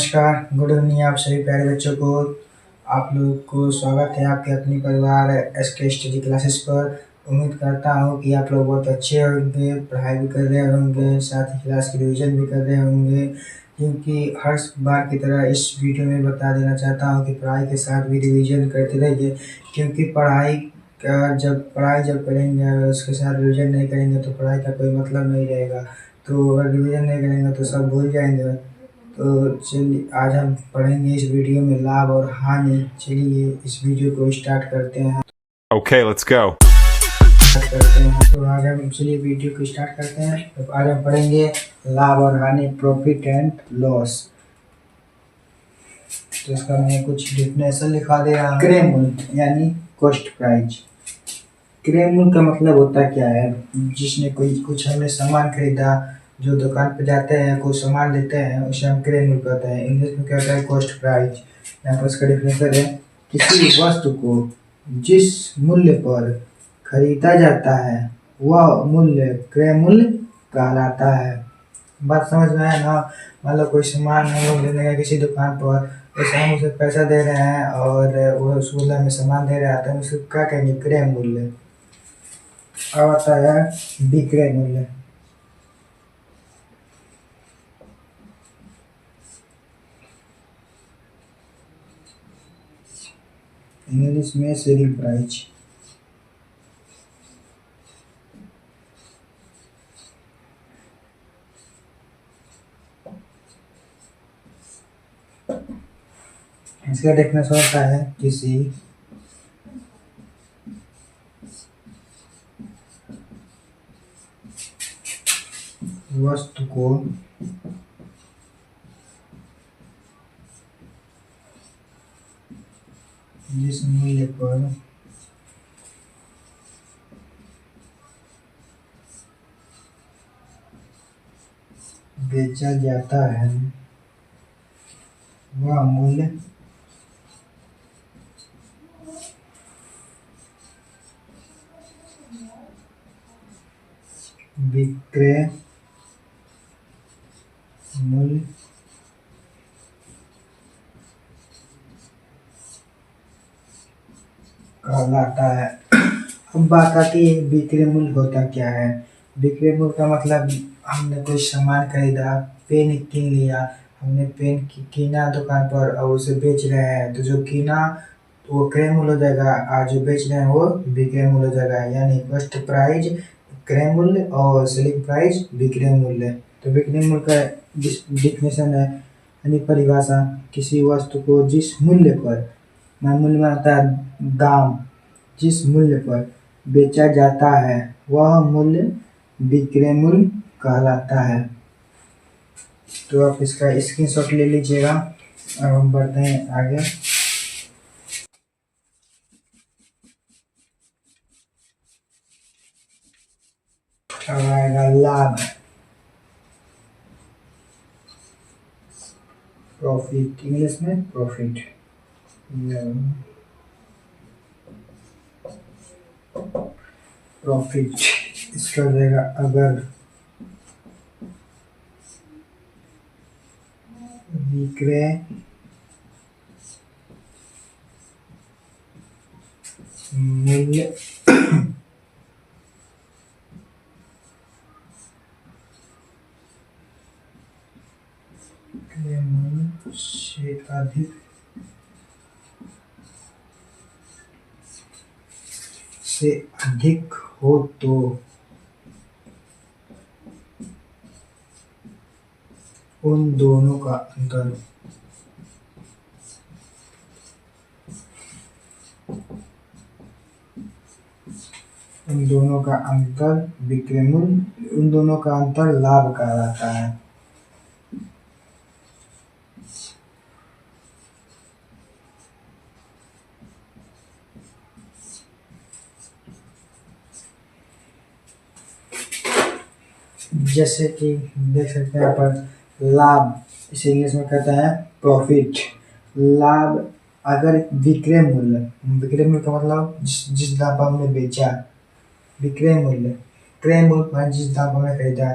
नमस्कार, good evening आप सभी प्यारे बच्चों को। आप लोग को स्वागत है आपके अपनी परिवार एसके स्टडी क्लासेस पर। उम्मीद करता हूँ कि आप लोग बहुत अच्छे होंगे, पढ़ाई भी कर रहे होंगे, साथ ही क्लास की रिवीजन भी कर रहे होंगे। क्योंकि हर बार की तरह इस वीडियो में बता देना चाहता हूँ कि पढ़ाई के साथ भी रिवीजन करते रहिए। क्योंकि पढ़ाई जब करेंगे और उसके साथ रिवीजन नहीं करेंगे तो पढ़ाई का कोई मतलब नहीं रहेगा। तो अगर रिवीजन नहीं करेंगे तो सब भूल जाएंगे। तो चलिए आज हम पढ़ेंगे इस वीडियो में लाभ और हानि। चलिए इस वीडियो को स्टार्ट करते हैं। Okay, let's go. तो आज हम चलिए वीडियो को स्टार्ट करते हैं। तो आज हम पढ़ेंगे लाभ और हानि, प्रॉफिट एंड लॉस। तो इसका मैं कुछ डेफिनेशन लिखा दे रहा हूँ। क्रय मूल्य यानी कॉस्ट प्राइस। क्रय मूल्य का मतलब होता क्या है? जिसने कोई कुछ हमने सामान खरीदा, जो दुकान पे जाते हैं कोई सामान लेते हैं उसे हम क्रय मूल्य कहते हैं। इंग्लिश में क्या होता है? Cost price. यहाँ पर इसका डेफिनेशन है किसी वस्तु को जिस मूल्य पर खरीदा जाता है वह मूल्य क्रय मूल्य कहलाता है। बात समझ में आया ना? मान लो कोई सामान हम लोग लेने गए किसी दुकान पर, तो हम उसे पैसा दे रहे हैं और वो उस मूल्य में सामान दे रहा है, तो हम उसको क्या कहेंगे? क्रय मूल्य। अब आता है विक्रय मूल्य। इंग्लिश में सेलिंग प्राइस। इसका डेफिनेशन होता है किसी वस्तु को जिस मूल्य पर बेचा जाता है वह मूल्य विक्रय मूल्य कहलाता है। अब बात आती है विक्रय मूल्य होता क्या है। विक्रय मूल्य का मतलब हमने कोई सामान खरीदा, पेन कीन लिया, हमने पेन कीना दुकान पर और उसे बेच रहे हैं, तो जो कीना वो क्रय मूल्य हो जाएगा और जो बेच रहे हैं वो विक्रय मूल्य हो जाएगा। यानी कॉस्ट प्राइस क्रय मूल्य और सेलिंग प्राइस विक्रय मूल्य। तो विक्रय मूल्य का डिफिनेशन है यानी परिभाषा, किसी वस्तु को जिस मूल्य पर, मूल्य में आता है दाम, जिस मूल्य पर बेचा जाता है वह मूल्य विक्रय मूल्य कहलाता है। तो आप इसका स्क्रीनशॉट ले लीजिएगा। अब हम बढ़ते हैं आगे। अब आएगा लाभ, प्रॉफिट। इंग्लिश में प्रॉफिट। प्रॉफिट इसका हो जाएगा अगर विक्रय मूल्य से अधिक हो तो उन दोनों का अंतर विक्रय मूल्य, उन दोनों का अंतर लाभ कहलाता है। जैसे कि देख सकते हैं यहाँ पर लाभ, इसे इंग्लिश में कहते हैं प्रॉफिट। लाभ अगर विक्रय मूल्य का मतलब जिस दाम पर हमने बेचा, विक्रय मूल्य, क्रय मूल्य जिस दाम पर हमने खरीदा,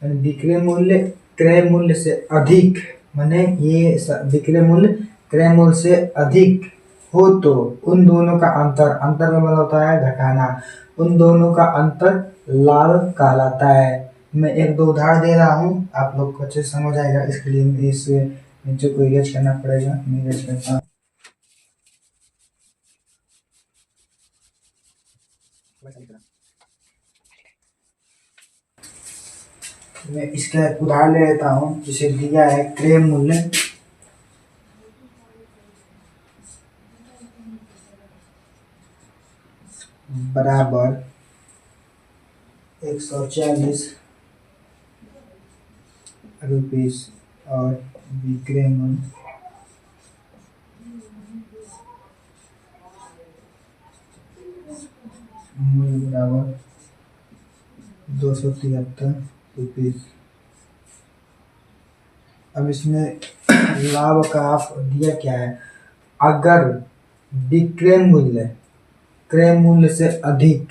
विक्रय मूल्य क्रय मूल्य से अधिक माने ये विक्रय मूल्य क्रय मूल्य से अधिक हो तो उन दोनों का अंतर, अंतर का मतलब होता है घटाना, उन दोनों का अंतर लाभ कहलाता है। मैं एक दो उदाहरण दे रहा हूँ, आप लोग को अच्छे से समझ आएगा, इसके लिए इस नीचे को इरेज करना पड़ेगा, मैं इरेज करता हूँ। मैं इसका एक उदाहरण ले लेता हूँ, जिसे दिया है क्रय मूल्य बराबर 140 रुपीस और विक्रय मूल्य बराबर 273 रुपीस। अब इसमें लाभ का आप दिया क्या है, अगर विक्रय मूल्य क्रय मूल्य से अधिक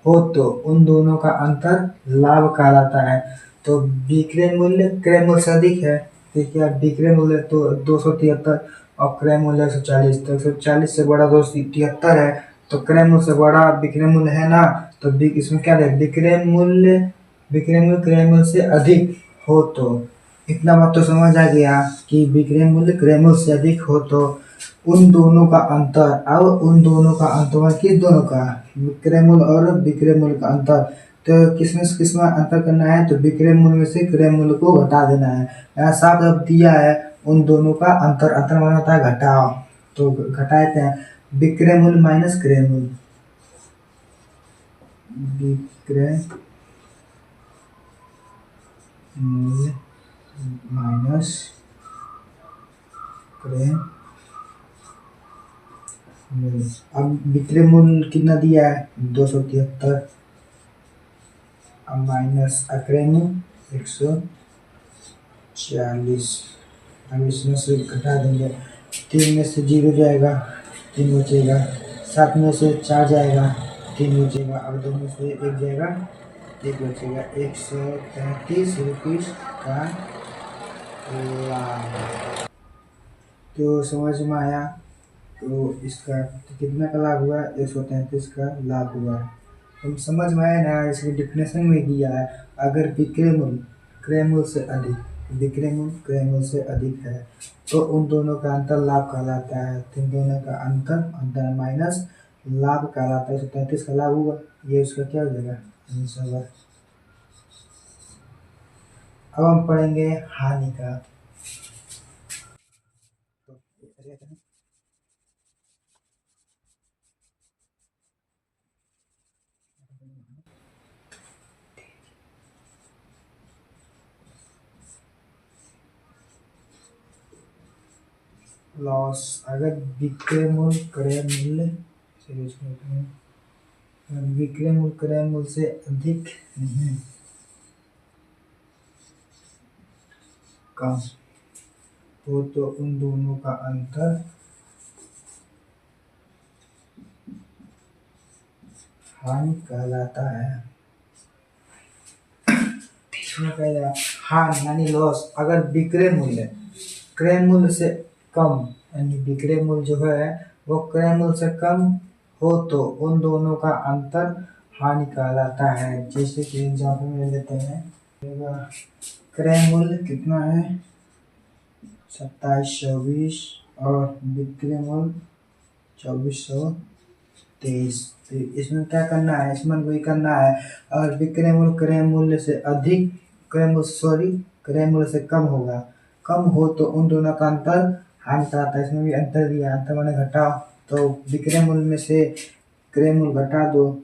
हो तो उन दोनों का अंतर लाभ कहलाता है। तो विक्रय मूल्य क्रय मूल्य से अधिक है, देखिए आप विक्रय मूल्य तो 273 और क्रय मूल्य 140, तो 140 से बड़ा 273 है, तो क्रय मूल्य से बड़ा विक्रय मूल्य है ना, तो इसमें क्या है, विक्रय मूल्य क्रय मूल्य से अधिक हो तो, इतना बात तो समझ आ गया कि विक्रय मूल्य क्रय मूल्य से अधिक हो तो उन दोनों का अंतर। अब उन दोनों का अंतर किस दोनों का, विक्रय मूल्य और विक्रय मूल्य का अंतर, तो किसमें अंतर करना है, तो विक्रय मूल्य में से क्रय मूल्य को घटा देना है। यहाँ साफ साफ दिया है उन दोनों का अंतर, अंतर माना होता है घटाओ, तो घटाते हैं विक्रय मूल्य माइनस क्रय मूल्य, विक्रय मूल्य माइनस क्रय मूल्य। अब विक्रय मूल्य कितना दिया है 273, अब माइनस क्रय मूल्य 140, अब इसमें से घटा देंगे, 3 में से 0 जाएगा, 3 बचेगा, 7 में से 4 जाएगा, 3 बचेगा, अब 2 में से 1 जाएगा, 1 बचेगा, 133 रुपीस का लाभ। तो समझ में आया, तो इसका तो कितना का लाभ हुआ, 133 का लाभ हुआ। हम समझ में आया ना, इसके डिफिनेशन में दिया है, अगर विक्रय मूल्य क्रय मूल्य से अधिक, विक्रय मूल्य क्रय मूल्य से अधिक है तो उन दोनों का अंतर लाभ कहलाता है, तो इन दोनों का अंतर माइनस लाभ कहलाता है। 133 का लाभ हुआ, ये उसका क्या हो जाएगा आंसर। अब हम पढ़ेंगे हानि का। लॉस, अगर विक्रय मूल्य क्रय मूल्य विक्रय मूल्य क्रय मूल्य से अधिक नहीं कम हो तो उन दोनों का अंतर हानि कहलाता है। हानि यानी लॉस, अगर विक्रय मूल्य क्रय मूल्य से कम, यानी विक्रय मूल्य जो है वो क्रय मूल्य से कम हो तो उन दोनों का अंतर हानि कहलाता है। जैसे कि एग्जाम्पल में लेते हैं, क्रय मूल्य कितना है 2724 और विक्रय मूल्य 2423, तो इसमें क्या करना है, इसमें वही करना है, और विक्रय मूल्य क्रय मूल्य से अधिक, क्रय मूल्य से कम होगा, कम हो तो उन दोनों का अंतर हानि कहलाता है। इसमें भी अंतर दिया, अंतर माने घटाओ, तो विक्रय मूल्य में से क्रय मूल्य घटा दो,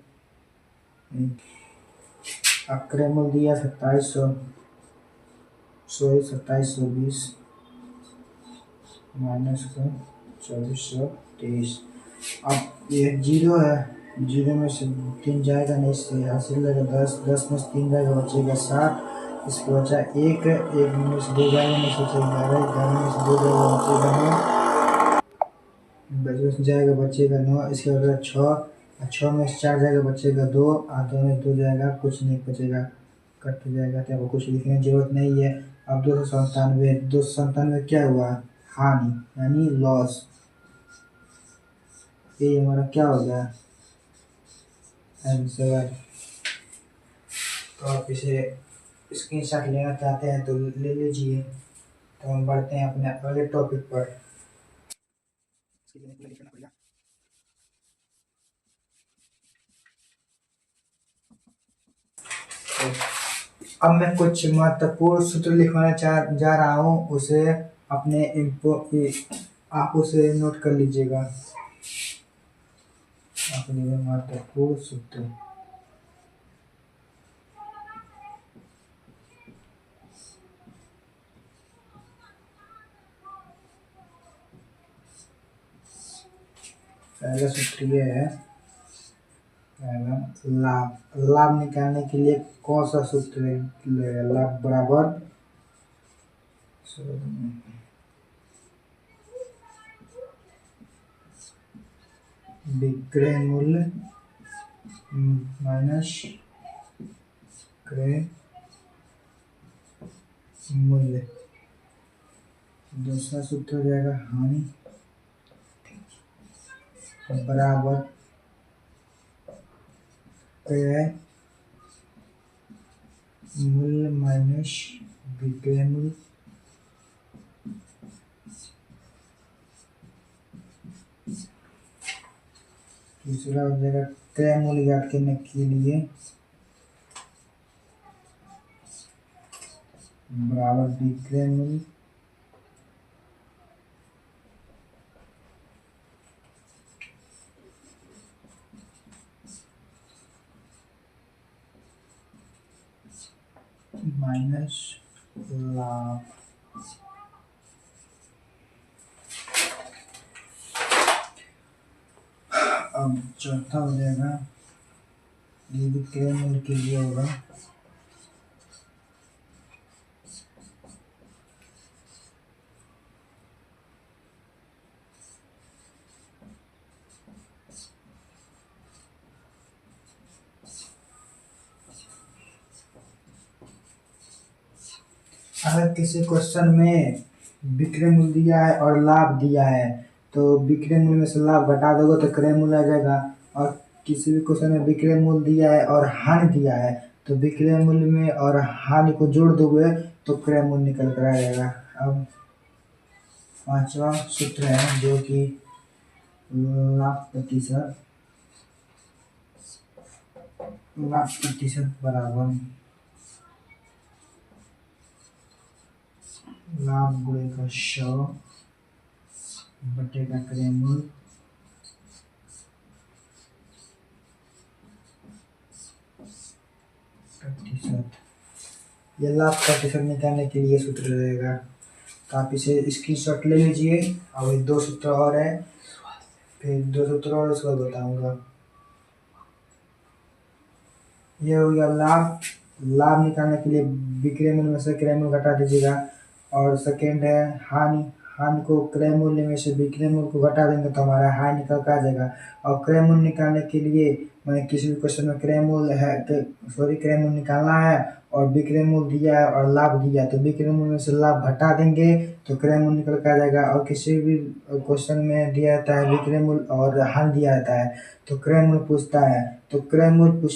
अब क्रय मूल्य दिया 2720 माइनस का 2423, अब ये 0 है, 0 में से 3 जाएगा नहीं, इससे हासिल लगेगा 10, 10 में से 3 जाएगा बचेगा 60, इसको बचा 1, 1 में से 2 जाएगा नहीं, सोचे 11, 11 में से 2 जाएगा बचेगा 9, इसके बाद 6, 6 में से 4 जाएगा बचेगा 2, और 2 में 2 जाएगा कुछ नहीं बचेगा, कट जाएगा, तो आपको कुछ लिखने की जरूरत नहीं है। अब 297, 297 क्या हुआ, हानि यानी लॉस। ये हमारा क्या हो गया, आंसर। तो आप इसे स्क्रीनशॉट लेना चाहते हैं तो ले लीजिए। तो हम बढ़ते हैं अपने अगले टॉपिक पर। तो अब मैं कुछ महत्वपूर्ण सूत्र लिखवाना जा रहा हूँ, उसे अपने आप उसे नोट कर लीजिएगा। अपने महत्वपूर्ण सूत्र, पहला सूत्र ये है, पहला लाभ। लाभ निकालने के लिए कौन सा सूत्र लगेगा, लाभ बराबर विक्रय मूल्य माइनस क्रय मूल्य। दूसरा सूत्र हो जाएगा हानि बराबर क्रय मूल्य माइनस विक्रय मूल्य। तीसरा हो जाएगा क्रय मूल्य ज्ञात करने के लिए बराबर विक्रय मूल्य माइनस लाभ। अब चौथा हो जाएगा, ये विक्रय मूल्य के लिए होगा अगर किसी क्वेश्चन में विक्रय मूल्य दिया है और लाभ दिया है तो विक्रय मूल्य में से लाभ घटा दोगे तो क्रय मूल्य आ जाएगा। और किसी भी क्वेश्चन में विक्रय मूल्य दिया है और हानि दिया है तो विक्रय मूल्य में और हानि को जोड़ दोगे तो क्रय मूल्य निकल कर आ जाएगा। अब पांचवा सूत्र है जो कि लाभ प्रतिशत बराबर लाभ गुणे का 100 बटे का क्रय मूल्य प्रतिशत। ये लाभ प्रतिशत निकालने के लिए सूत्र रहेगा, तो आप इसे स्क्रीनशॉट ले लीजिए। और दो सूत्र और है, फिर दो सूत्र और उसको बताऊंगा। ये हो गया लाभ। लाभ निकालने के लिए विक्रय मूल्य में से क्रय मूल्य घटा दीजिएगा। और सेकेंड है हानि। हानि को क्रय मूल्य में से विक्रय मूल्य को घटा देंगे तो हमारा हानि निकल कर आ जाएगा। और क्रय मूल्य निकालने के लिए मैंने किसी भी क्वेश्चन में क्रय मूल्य है, क्रय मूल्य निकालना है और विक्रय मूल्य दिया है और लाभ दिया है तो विक्रय मूल्य में से लाभ घटा देंगे तो क्रय मूल्य निकल कर आ जाएगा। और किसी भी क्वेश्चन में दिया जाता है विक्रय मूल्य और हानि दिया जाता है तो क्रय मूल्य पूछता है, तो क्रय मूल्य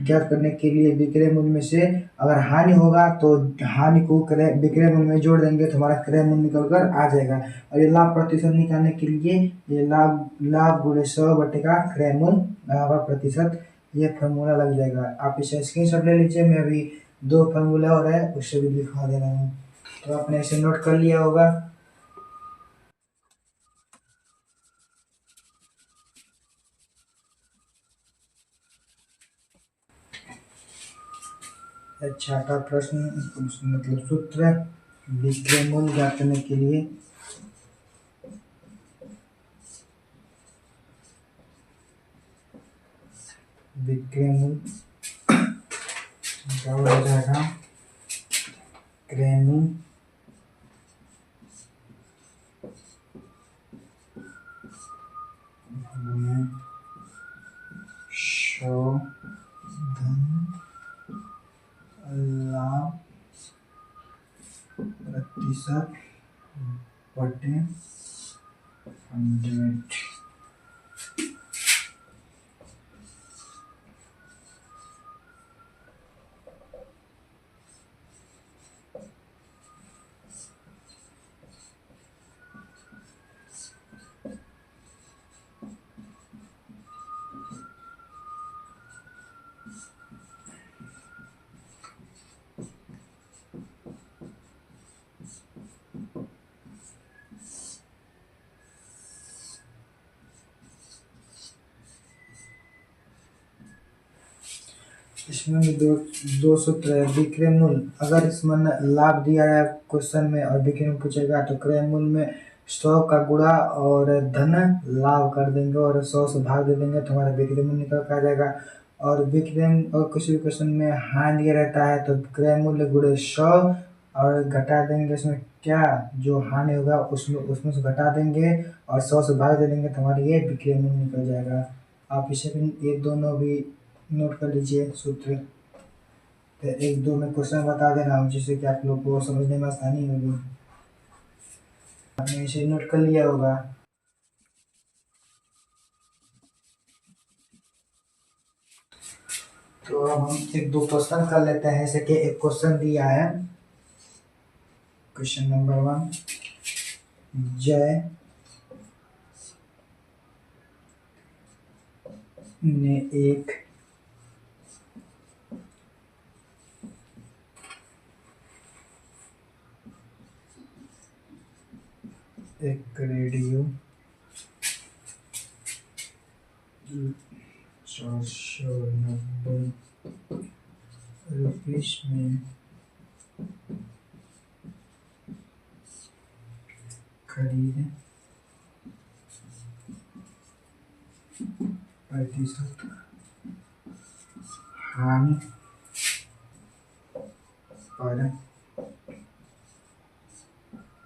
ज्ञात करने के लिए विक्रय मूल्य में से अगर हानि होगा तो हानि को विक्रय मूल्य में जोड़ देंगे तो हमारा क्रय मूल्य निकल कर आ जाएगा। और ये लाभ प्रतिशत निकालने के लिए ये लाभ गुणे 100 बटे का क्रय मूल्य बराबर प्रतिशत, ये फॉर्मूला लग जाएगा। आप इसे स्क्रीनशॉट ले लीजिए। मैं अभी दो फॉर्मूला और है उससे भी लिखवा दे रहा हूँ, तो आपने इसे नोट कर लिया होगा। छठा प्रश्न मतलब सूत्र, विक्रय मूल्य ज्ञात करने के लिए विक्रय मूल्य हो जाएगा क्रय मूल्य गुणे 100 धन लाभ प्रतिशत बटे 100। इसमें भी दो सूत्र है। विक्रय मूल्य, अगर इसमें लाभ दिया है क्वेश्चन में और विक्रय मूल्य पूछेगा तो क्रय मूल्य में 100 का गुणा और धन लाभ कर देंगे और 100 से भाग दे देंगे तो हमारा विक्रय मूल्य निकल कर आ जाएगा। और विक्रय और किसी भी क्वेश्चन में हानि दिया रहता है तो क्रय मूल्य गुणे 100 और घटा देंगे इसमें क्या जो हानि होगा उसमें से घटा देंगे और 100 से भाग दे देंगे तो हमारी ये विक्रय मूल्य निकल जाएगा। आप इसे भी ये दोनों भी नोट कर लीजिए सूत्र। तो एक दो में क्वेश्चन बता दे रहा हूँ जिससे कि आप लोग को समझने में आसानी होगी। आपने इसे नोट कर लिया होगा। तो अब हम एक दो क्वेश्चन कर लेते हैं। जैसे कि एक क्वेश्चन दिया है, क्वेश्चन नंबर 1, जय ने एक रेडियो 490 रुपीस में खरीद प्रतिशत हानि पर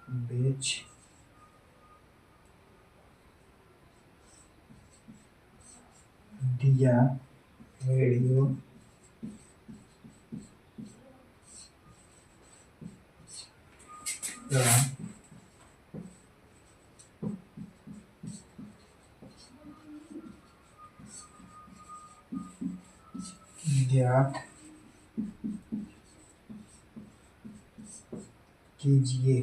बेच दिया। रेडियो का ज्ञात कीजिए।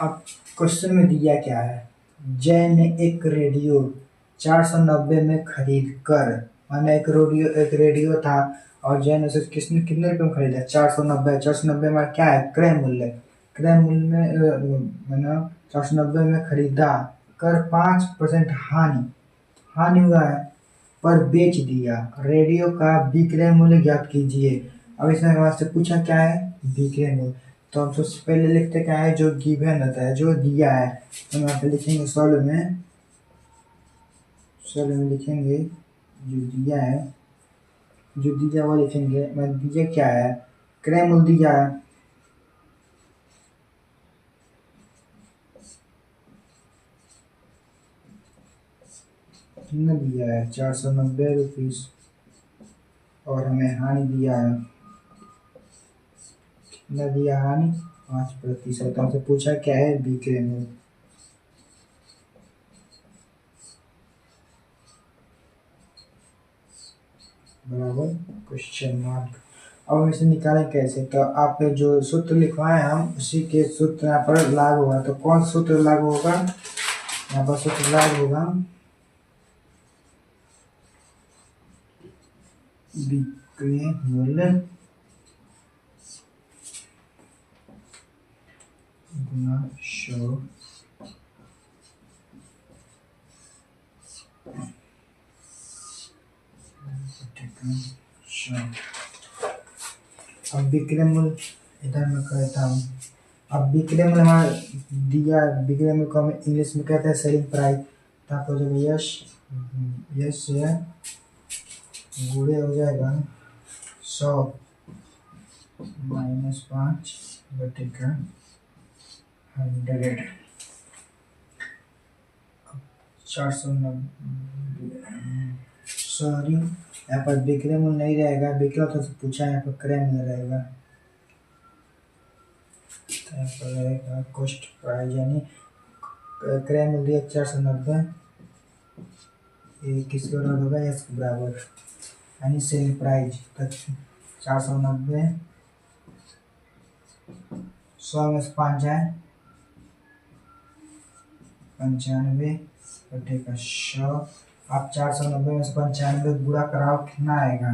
अब क्वेश्चन में दिया क्या है, जय ने एक रेडियो 490 में खरीद कर, माने एक रेडियो था और जय ने उसे कितने रुपये में खरीदा, 490। 490 में क्या है, क्रय मूल्य। क्रय मूल्य में मैंने 490 में खरीदा कर 5% हानि हुआ है पर बेच दिया। रेडियो का विक्रय मूल्य ज्ञात कीजिए। अब इसमें हमारे से पूछा क्या है, विक्रय मूल्य। तो हम सबसे पहले लिखते क्या है, जो गिवन होता है, जो दिया है। तो हम यहाँ पे लिखेंगे सॉल्व में लिखेंगे जो दिया है, जो दिया वो लिखेंगे। मैं दिया क्या है, क्रय मूल्य दिया है। कितना दिया है, 490 रुपीस और हमें हानि दिया है, कितना दिया हानि, 5%। हमसे पूछा क्या है, विक्रय मूल्य बराबर क्वेश्चन मार्क। अब हम इसे निकालें कैसे, तो आप जो सूत्र लिखवाए हम उसी के सूत्र यहाँ पर लागू होगा। तो कौन सूत्र लागू होगा, यहाँ पर सूत्र लागू होगा विक्रय मूल्य गुना 100 अब विक्रय मूल्य इधर मैं कहता हूँ। अब विक्रय मूल्य हमारा दिया, विक्रय मूल्य को हम इंग्लिश में कहते हैं सेलिंग प्राइस। तो आप हो जाएगा यश से गुणे हो जाएगा 100 माइनस 5 बटे का 100। 490 सॉरी, यहाँ पर विक्रय मूल्य नहीं रहेगा, विक्रय तो पूछा, यहाँ पर क्रय मूल्य रहेगा। यहाँ पर रहेगा कॉस्ट प्राइस यानी क्रय मूल्य 490, ये किसके बराबर होगा, एस के बराबर, यानी सेल प्राइस 490, 100 में से 5 जाए 95 बटेगा 100। आप 490 में से 95 गुणा कराओ, कितना आएगा,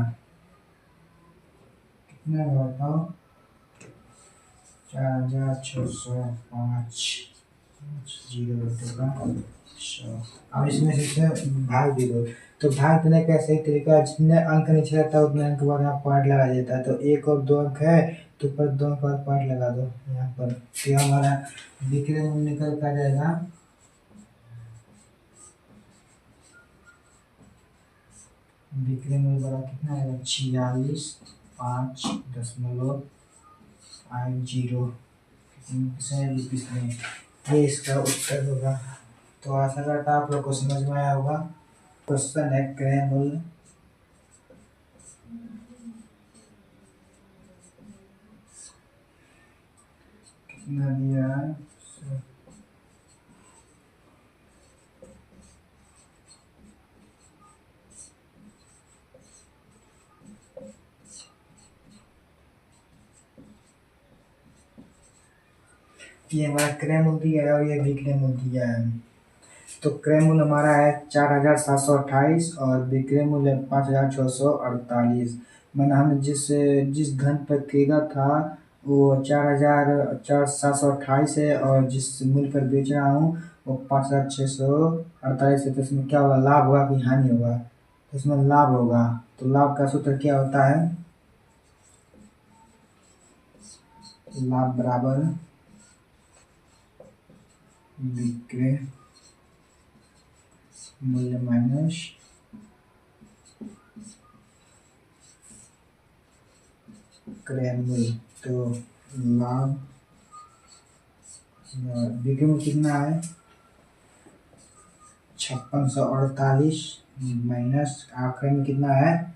कितना बताओ, 4605 जीरो बटेगा 100। अब इसमें से भाग दे दो, तो भाग देने का सही तरीका, जितने अंक नीचे रहता है उतने अंक के बाद यहाँ पॉइंट लगा देता है। तो 1 और 2 अंक है तो ऊपर 2 अंक बाद पॉइंट लगा दो यहाँ पर, तो हमारा विक्रय मूल्य निकल कर जाएगा विक्रय मूल्य बड़ा कितना आएगा, 46,550 रुपीज में, ये इसका उत्तर होगा। तो आशा करता आप लोग को समझ में आया होगा। क्वेश्चन है क्रय मूल्य कितना दिया है, ये हमारा क्रय मूल्य दिया है और ये विक्रय मूल्य दिया है। तो क्रय मूल्य हमारा है 4728 और विक्रय मूल्य 5648। मैंने हमने जिस धन पर खरीदा था वो 4728 है और जिस मूल्य पर बेच रहा हूँ वो 5648 है। तो इसमें क्या होगा, लाभ होगा कि हानि होगा, तो इसमें लाभ होगा। तो लाभ का सूत्र क्या होता है, लाभ बराबर विक्रय मूल्य माइनस क्रय मूल्य। तो लाभ विक्रय मूल्य कितना है 5648 माइनस आखिर में कितना है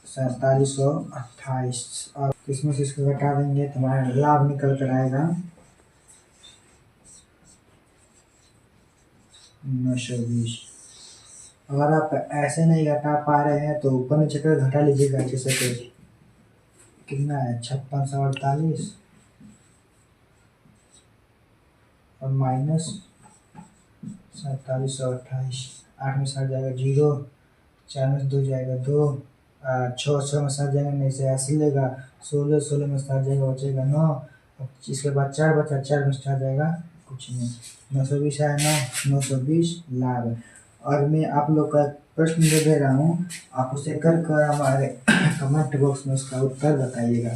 4728। और इसमें से इसको घटा देंगे तो हमारा लाभ निकल कर आएगा 920। अगर आप ऐसे नहीं घटा पा रहे हैं तो ऊपर नीचे कर घटा लीजिएगा अच्छे से। कितना है 5648 और माइनस 4728, 8 में 7 जाएगा 0, 4 में से 2 जाएगा 2, 6 में 7 जाएगा नहीं से ऐसे लेगा 16 में 7 जाएगा बचेगा 9, इसके बाद 4 बचा, 4 में 7 जाएगा कुछ नहीं, 920 है ना, 920 लाभ है। और मैं आप लोग का प्रश्न जो दे रहा हूँ आप उसे कर कर हमारे कमेंट बॉक्स में उसका उत्तर बताइएगा।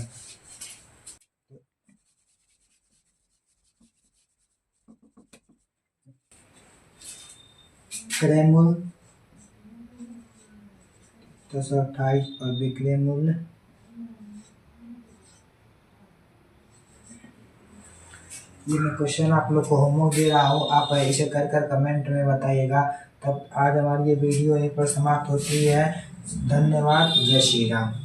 क्रय मूल्य 228 और विक्रय मूल्य ये मैं क्वेश्चन आप लोग को होमवर्क दे रहा हूँ, आप इसे कर कर कमेंट में बताइएगा। तब आज हमारी ये वीडियो यहीं पर समाप्त होती है। धन्यवाद, जय श्री राम।